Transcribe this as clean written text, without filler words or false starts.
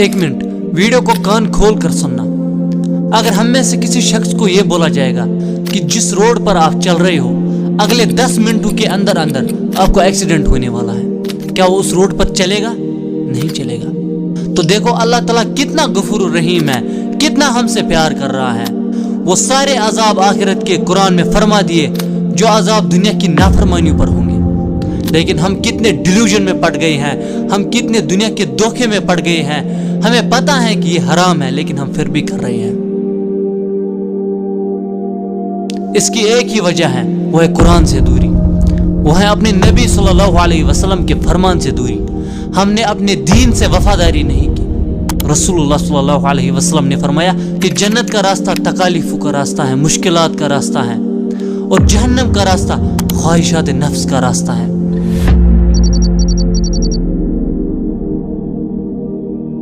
एक minute, video को कान खोल कर सुनना। अगर हम में से किसी शख्स को यह बोला जाएगा कि जिस रोड पर आप चल रहे हो अगले 10 मिनटों के अंदर अंदर आपको एक्सीडेंट होने वाला है, क्या वो उस रोड पर चलेगा? नहीं चलेगा। तो देखो अल्लाह ताला कितना गफूर रहीम है, कितना हमसे प्यार कर रहा है। वो सारे अजाब आखिरत के कुरान में फरमा दिए जो अजाब दुनिया की नाफरमानियों पर होंगे। लेकिन हम कितने डिल्यूजन में पड़ गए हैं, हम कितने दुनिया के धोखे में पड़ गए हैं। हमें पता है कि ये हराम है लेकिन हम फिर भी कर रहे हैं। इसकी एक ही वजह है, वो है कुरान से दूरी, वो है अपने नबी सल्लल्लाहु अलैहि वसल्लम के फरमान से दूरी। हमने अपने दीन से वफादारी नहीं की। रसूलुल्लाह सल्लल्लाहु अलैहि वसल्लम ने फरमाया कि जन्नत का रास्ता तकालीफों का रास्ता है, मुश्किलात का रास्ता है, और जहन्नम का रास्ता ख्वाहिशात नफ्स का रास्ता है।